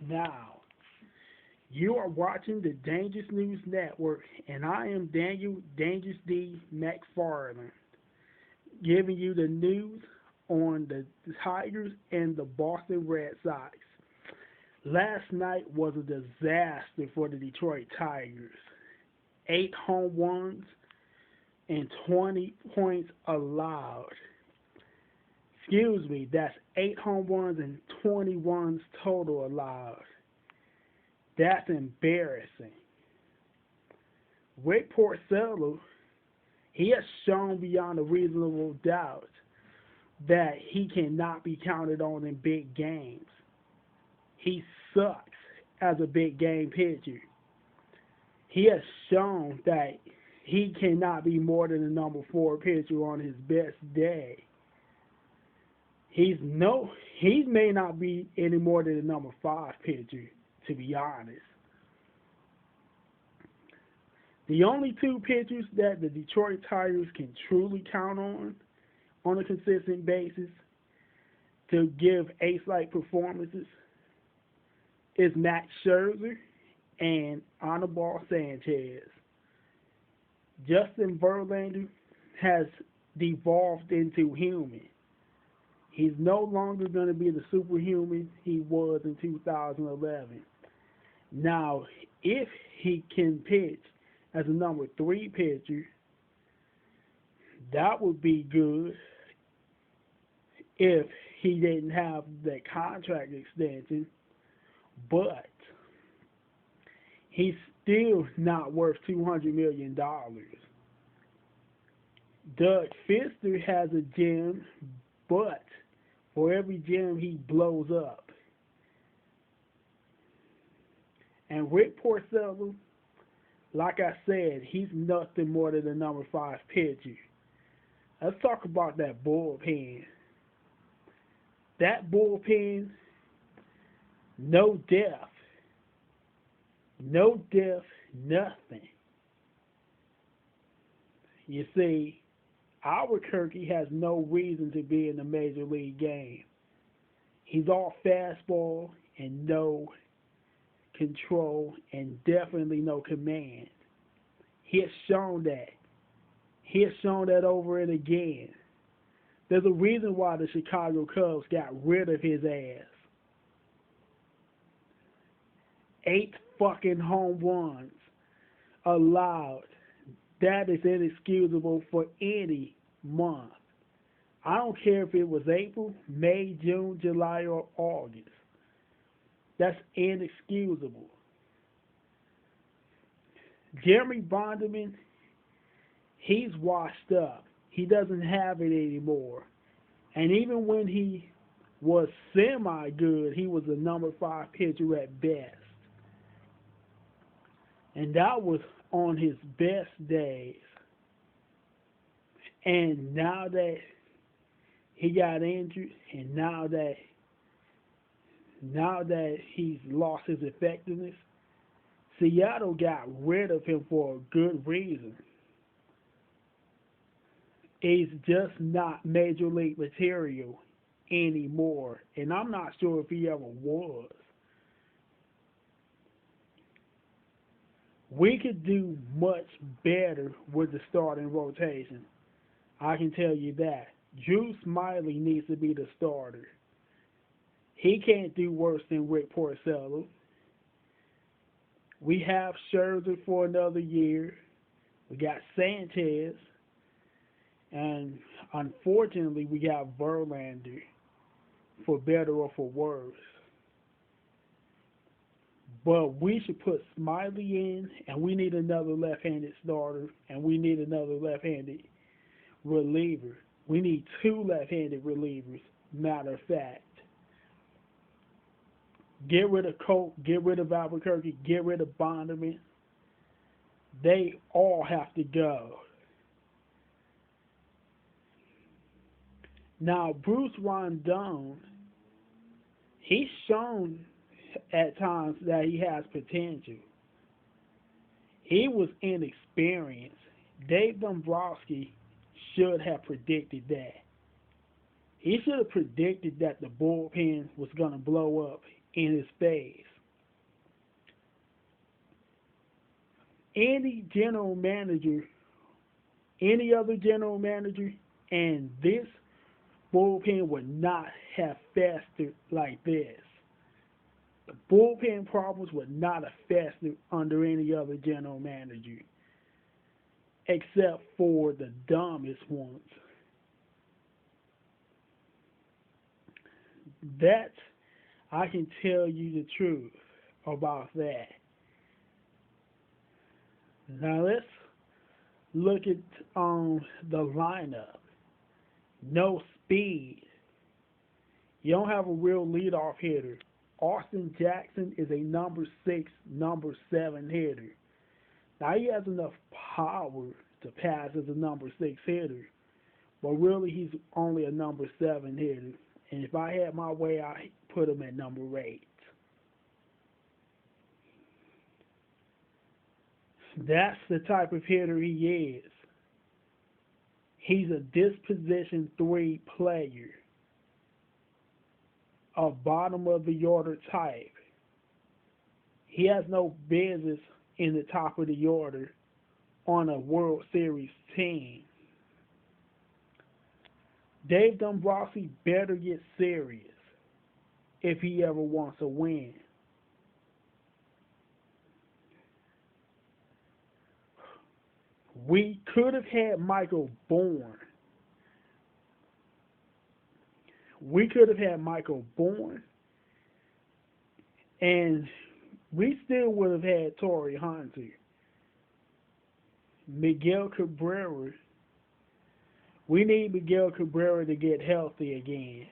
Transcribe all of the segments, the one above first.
Now, you are watching the Dangerous News Network, and I am Daniel Dangerous D. McFarland, giving you the news on the Tigers and the Boston Red Sox. Last night was a disaster for the Detroit Tigers. 8 home runs and 20 points allowed. Excuse me, that's 8 home runs and 20 runs total allowed. That's embarrassing. Rick Porcello, he has shown beyond a reasonable doubt that he cannot be counted on in big games. He sucks as a big game pitcher. He has shown that he cannot be more than a number 4 pitcher on his best day. He may not be any more than a number 5 pitcher, to be honest. The only 2 pitchers that the Detroit Tigers can truly count on a consistent basis to give ace-like performances is Max Scherzer and Anibal Sanchez. Justin Verlander has devolved into human. He's no longer going to be the superhuman he was in 2011. Now, if he can pitch as a number 3 pitcher, that would be good if he didn't have that contract extension, but he's still not worth $200 million. Doug Fister has a gem, but for every gem he blows up. And Rick Porcello, like I said, he's nothing more than a number 5 pitcher. Let's talk about that bullpen. That bullpen, no depth. No depth, nothing. You see, Albuquerque has no reason to be in the major league game. He's all fastball and no control and definitely no command. He has shown that. He has shown that over and again. There's a reason why the Chicago Cubs got rid of his ass. 8 fucking home runs allowed. That is inexcusable for any month. I don't care if it was April, May, June, July, or August. That's inexcusable. Jeremy Bonderman, he's washed up. He doesn't have it anymore. And even when he was semi-good, he was a number 5 pitcher at best. And that was on his best days. And now that he got injured, and now that he's lost his effectiveness, Seattle got rid of him for a good reason. He's just not major league material anymore. And I'm not sure if he ever was. We could do much better with the starting rotation. I can tell you that. Drew Smiley needs to be the starter. He can't do worse than Rick Porcello. We have Scherzer for another year. We got Sanchez. And unfortunately, we got Verlander, for better or for worse. But we should put Smiley in, and we need another left-handed starter, and we need another left-handed reliever. We need 2 left-handed relievers, matter of fact. Get rid of Colt, get rid of Albuquerque, get rid of Bonderman. They all have to go. Now, Bruce Rondon, he's shown at times that he has potential. He was inexperienced. Dave Dombrowski should have predicted that. He should have predicted that the bullpen was going to blow up in his face. Any general manager, any other general manager, and this bullpen would not have festered like this. The bullpen problems would not have festered under any other general manager, except for the dumbest ones. That I can tell you the truth about that. Now let's look at the lineup. No speed. You don't have a real leadoff hitter. Austin Jackson is a number 6, number 7 hitter. Now he has enough power to pass as a number 6 hitter, but really he's only a number 7 hitter. And if I had my way, I'd put him at number 8. That's the type of hitter he is. He's a disposition 3 player, a bottom of the order type. He has no business in the top of the order on a World Series team. Dave Dombrowski better get serious if he ever wants to win. We could have had Michael Bourne. We could have had Michael Bourne, and we still would have had Torrey Hunter. Miguel Cabrera. We need Miguel Cabrera to get healthy again.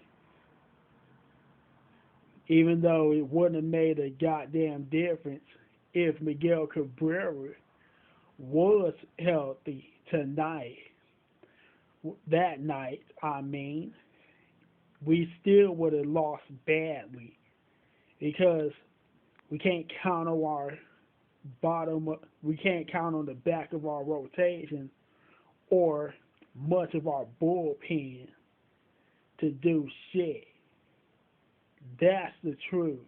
Even though it wouldn't have made a goddamn difference if Miguel Cabrera was healthy tonight. That night, I mean, we still would have lost badly because we can't count on our we can't count on the back of our rotation or much of our bullpen to do shit. That's the truth.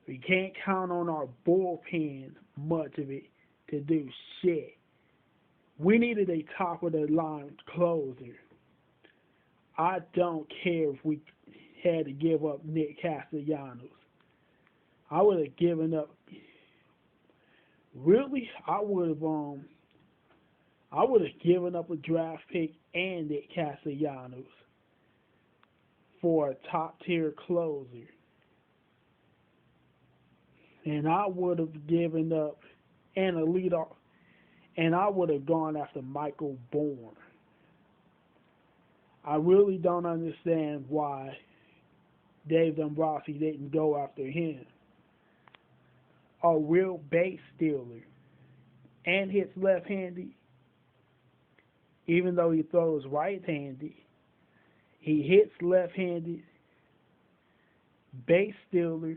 We can't count on our bullpen, much of it, to do shit. We needed a top of the line closer. I don't care if we had to give up Nick Castellanos. I would have given up. Really, I would have given up a draft pick and Nick Castellanos for a top tier closer. And I would have given up and a leadoff, and I would have gone after Michael Bourne. I really don't understand why Dave Dombrowski didn't go after him. A real base stealer and hits left-handed, even though he throws right-handed. He hits left-handed, base stealer.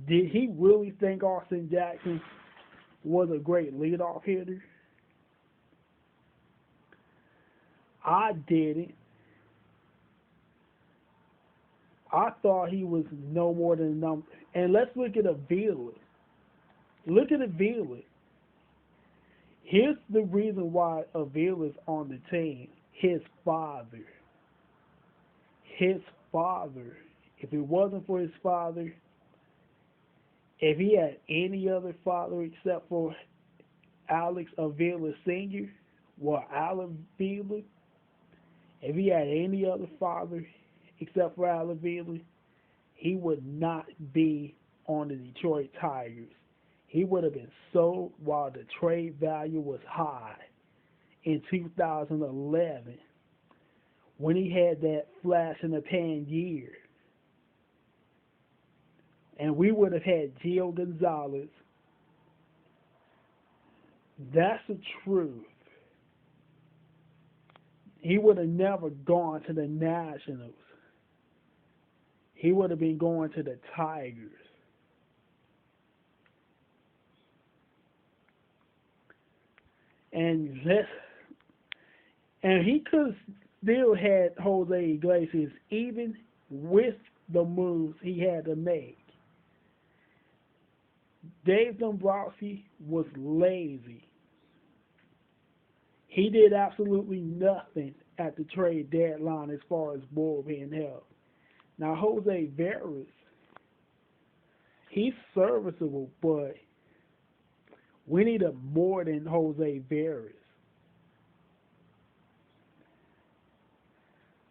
Did he really think Austin Jackson was a great leadoff hitter? I didn't. I thought he was no more than a number. And let's look at Avila. Look at Avila. Here's the reason why Avila's on the team. His father. His father. If it wasn't for his father, if he had any other father except for Alex Avila Sr., Alan Avila, if he had any other father except for Alan Avila, he would not be on the Detroit Tigers. He would have been sold while the trade value was high in 2011 when he had that flash in the pan year. And we would have had Gio Gonzalez. That's the truth. He would have never gone to the Nationals. He would have been going to the Tigers. And he could have still had Jose Iglesias even with the moves he had to make. Dave Dombrowski was lazy. He did absolutely nothing at the trade deadline as far as bullpen health. Now Jose Veras, he's serviceable, but we need a more than Jose Veras.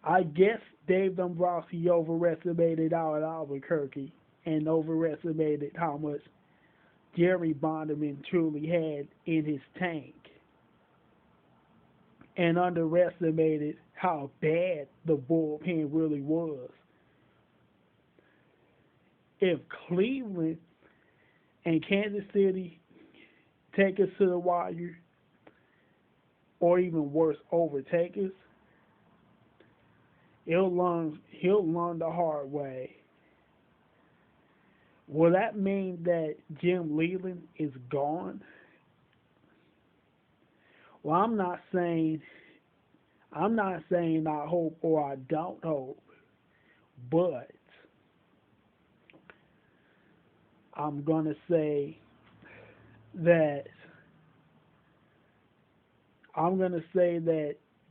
I guess Dave Dombrowski overestimated out at Albuquerque and overestimated how much Jerry Bonderman truly had in his tank and underestimated how bad the bullpen really was. If Cleveland and Kansas City take us to the wire, or even worse, overtake us, he'll learn the hard way. Will that mean that Jim Leland is gone? Well, I'm not saying I hope or I don't hope, but I'm gonna say that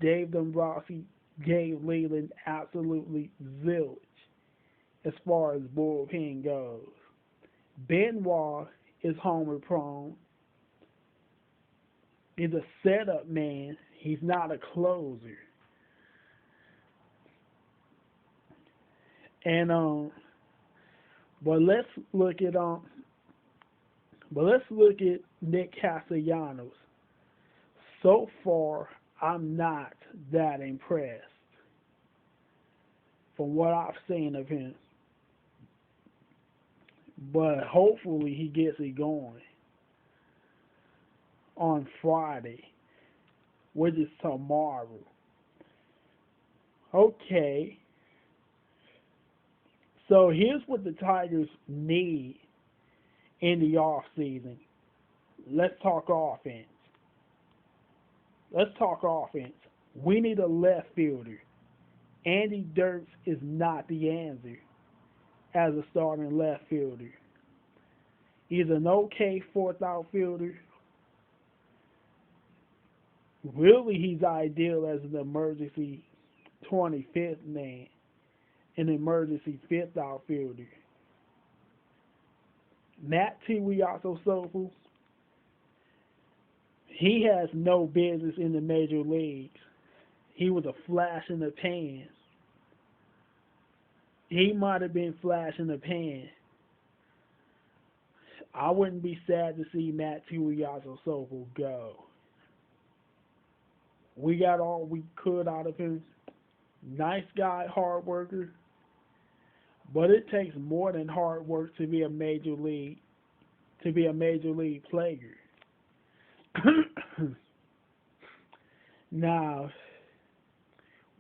Dave Dombrowski gave Leland absolutely zilch as far as bullpen goes. Benoit is homer prone. He's a setup man. He's not a closer. And but let's look at Nick Castellanos. So far, I'm not that impressed from what I've seen of him. But hopefully he gets it going on Friday, which is tomorrow. Okay. So here's what the Tigers need in the off season. Let's talk offense. We need a left fielder. Andy Dirks is not the answer as a starting left fielder. He's an okay fourth outfielder. Really, he's ideal as an emergency 25th man, an emergency fifth outfielder. Matt Tuiasosopo, he has no business in the major leagues. He was a flash in the pan. He might have been flash in the pan. I wouldn't be sad to see Matt Tuiasosopo go. We got all we could out of him. Nice guy, hard worker. But it takes more than hard work to be a major league player. Now,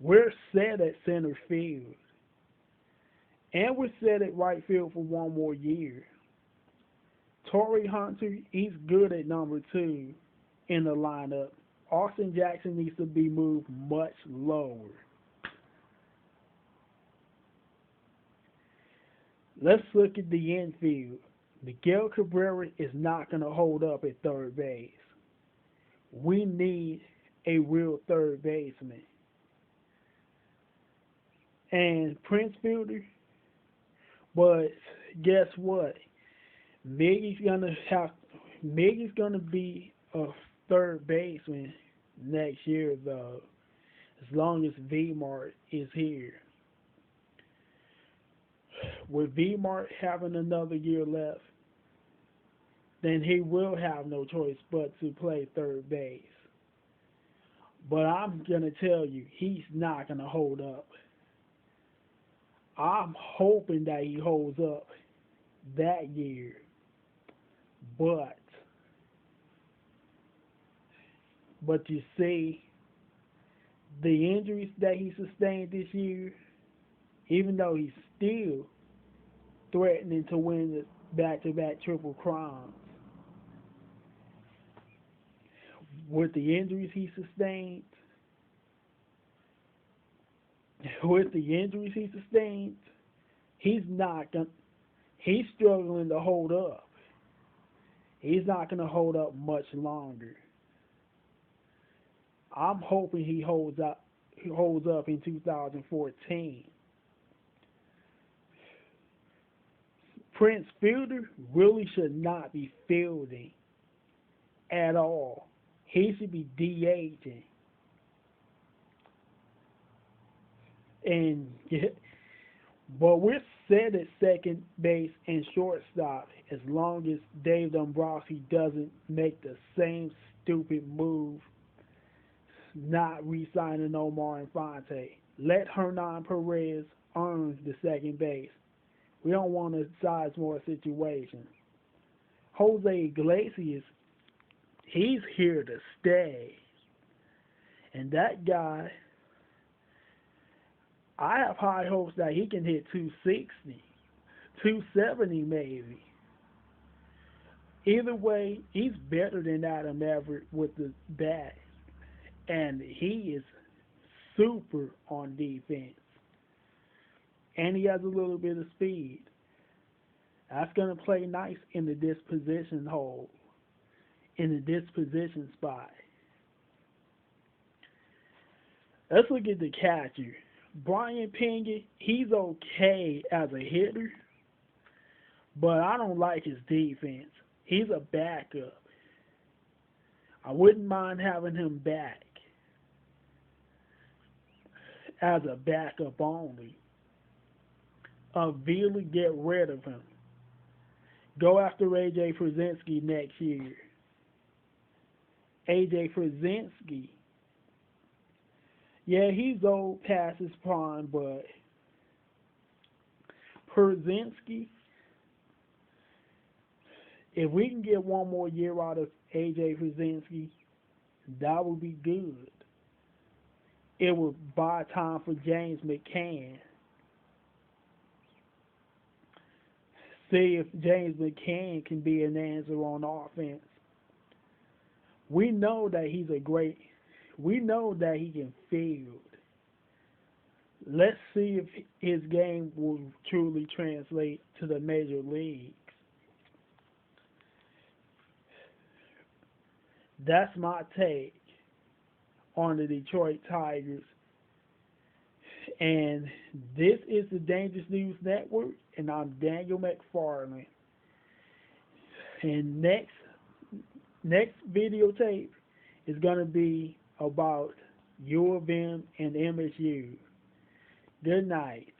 we're set at center field. And we're set at right field for one more year. Torrey Hunter, he's good at number 2 in the lineup. Austin Jackson needs to be moved much lower. Let's look at the infield. Miguel Cabrera is not going to hold up at third base. We need a real third baseman. And Prince Fielder, but guess what? Miggy's gonna be a third baseman next year, though, as long as V-Mart is here. With V-Mart having another year left, then he will have no choice but to play third base. But I'm going to tell you, he's not going to hold up. I'm hoping that he holds up that year. But you see, the injuries that he sustained this year, even though he's still threatening to win the back-to-back Triple Crowns, with the injuries he sustained, he's struggling to hold up. He's not going to hold up much longer. I'm hoping he holds up. He holds up in 2014. Prince Fielder really should not be fielding at all. He should be DHing. And but we're set at second base and shortstop as long as Dave Dombrowski doesn't make the same stupid move, not re-signing Omar Infante. Let Hernan Perez earn the second base. We don't want a Sizemore situation. Jose Iglesias, he's here to stay. And that guy, I have high hopes that he can hit 260, 270 maybe. Either way, he's better than Adam Everett with the bat. And he is super on defense. And he has a little bit of speed. That's going to play nice in the disposition hole, in the disposition spot. Let's look at the catcher. Brian Pena, he's okay as a hitter, but I don't like his defense. He's a backup. I wouldn't mind having him back as a backup only. Really get rid of him. Go after AJ Przinsky next year. AJ Przinsky, yeah, he's old past his prime, but Przinsky, if we can get one more year out of AJ Przinsky, that would be good. It would buy time for James McCann. See if James McCann can be an answer on offense. We know that we know that he can field. Let's see if his game will truly translate to the major leagues. That's my take on the Detroit Tigers. And this is the Dangerous News Network, and I'm Daniel McFarland. And next videotape is going to be about U of M and MSU. Good night.